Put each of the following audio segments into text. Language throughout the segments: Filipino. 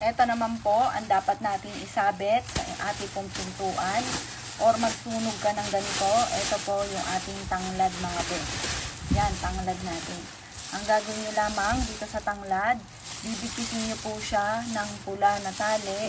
Ito naman po ang dapat nating isabit sa ating pong pintuan or magsunog ka ng ganito. Ito po yung ating tanglad mga boss. Yan, tanglad natin. Ang gagawin nyo lamang dito sa tanglad, bibipitin nyo po siya ng pula na tali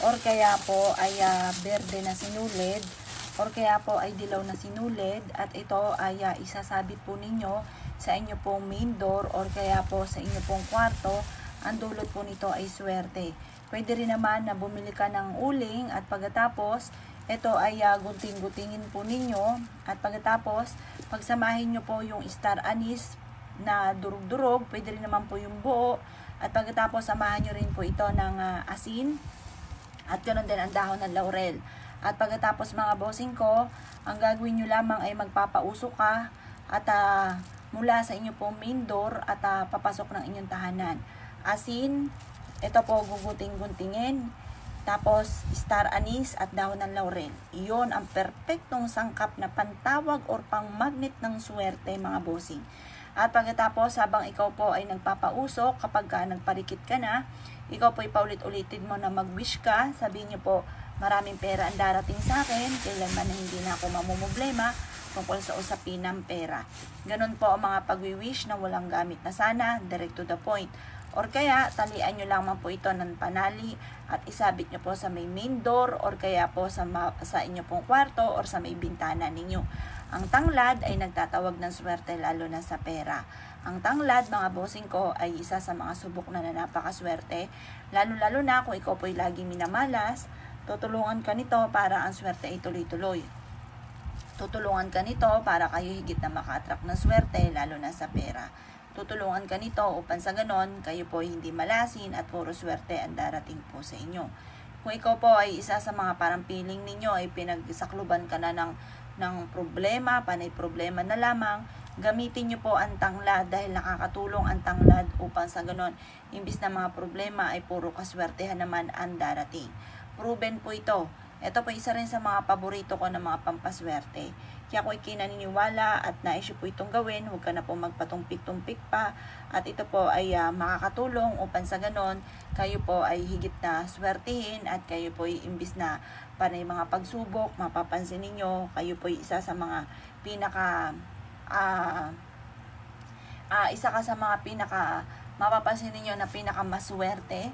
or kaya po ay berde na sinulid or kaya po ay dilaw na sinulid at ito ay isasabit po ninyo sa inyo pong main door or kaya po sa inyo pong kwarto. Ang dulot po nito ay swerte. Pwede rin naman na bumili ka ng uling at pagkatapos ito ay gunting-gutingin po ninyo at pagkatapos pagsamahin nyo po yung star anise na durug-durog, pwede rin naman po yung buo at pagkatapos samahan nyo rin po ito ng asin at ganoon din ang dahon ng laurel. At pagkatapos mga bossing ko, ang gagawin nyo lamang ay magpapauso ka at mula sa inyo pong main door at papasok ng inyong tahanan. Asin, ito po guguting-guntingin, tapos star anise at dahon ng laurel. Iyon ang perpektong sangkap na pantawag or pang-magnet ng swerte mga bossing. At pagkatapos habang ikaw po ay nagpapausok, kapag nagparikit ka na, ikaw po ay paulit-ulitin mo na mag-wish ka, sabihin niyo po, maraming pera ang darating sa akin, kailanman na hindi na ako mamumblema tungkol sa usapin ng pera. Ganon po ang mga pag-wish na walang gamit na sana, direct to the point. Or kaya, talian nyo lamang po ito ng panali at isabit nyo po sa may main door or kaya po sa inyo pong kwarto or sa may bintana ninyo. Ang tanglad ay nagtatawag ng swerte lalo na sa pera. Ang tanglad, mga bossing ko, ay isa sa mga subok na napakaswerte. Lalo-lalo na kung ikaw po ay laging minamalas, tutulungan ka nito para ang swerte ay tuloy-tuloy. Tutulungan ka nito para kayo higit na maka-attract ng swerte lalo na sa pera. Tutulungan ka nito upang sa ganon, kayo po ay hindi malasin at puro swerte ang darating po sa inyo. Kung ikaw po ay isa sa mga parang feeling ninyo ay pinagsakluban ka na ng problema, panay problema na lamang, gamitin nyo po ang tanglad dahil nakakatulong ang tanglad upang sa ganon, imbis na mga problema ay puro kaswertehan naman ang darating. Proven po ito. Ito po isa rin sa mga paborito ko ng mga pampaswerte. Kaya kung ikinaniniwala at nais po itong gawin, huwag ka na po magpatumpik-tumpik pa. At ito po ay makakatulong upang sa ganon, kayo po ay higit na swertihin at kayo po ay imbis na panay mga pagsubok, mapapansin ninyo, kayo po ay isa sa mga mapapansin ninyo na pinakamaswerte.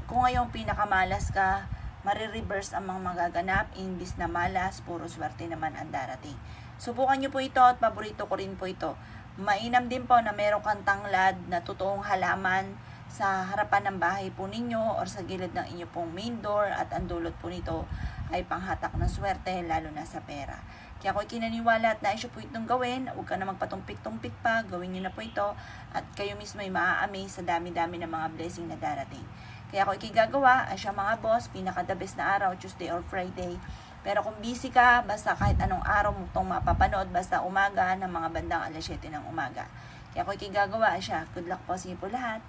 Kung ngayon pinakamalas ka, marireverse ang mga magaganap, imbis na malas, puro swerte naman ang darating. Subukan nyo po ito at paborito ko rin po ito. Mainam din po na meron kang tanglad na totoong halaman sa harapan ng bahay po ninyo or sa gilid ng inyo pong main door at ang dulot po nito ay panghatak ng swerte lalo na sa pera. Kaya kung kinaniwala at nais po itong gawin, huwag ka na magpatumpik-tumpik pa, gawin nyo na po ito at kayo mismo ay maa-amaze sa dami-dami ng mga blessing na darating. Kaya kung ikigagawa, ay siya mga boss, pinaka-the best na araw, Tuesday or Friday. Pero kung busy ka, basta kahit anong araw mo itong mapapanood, basta umaga ng mga bandang 7 ng umaga. Kaya kung ikigagawa, ay siya, good luck po sa inyo po lahat.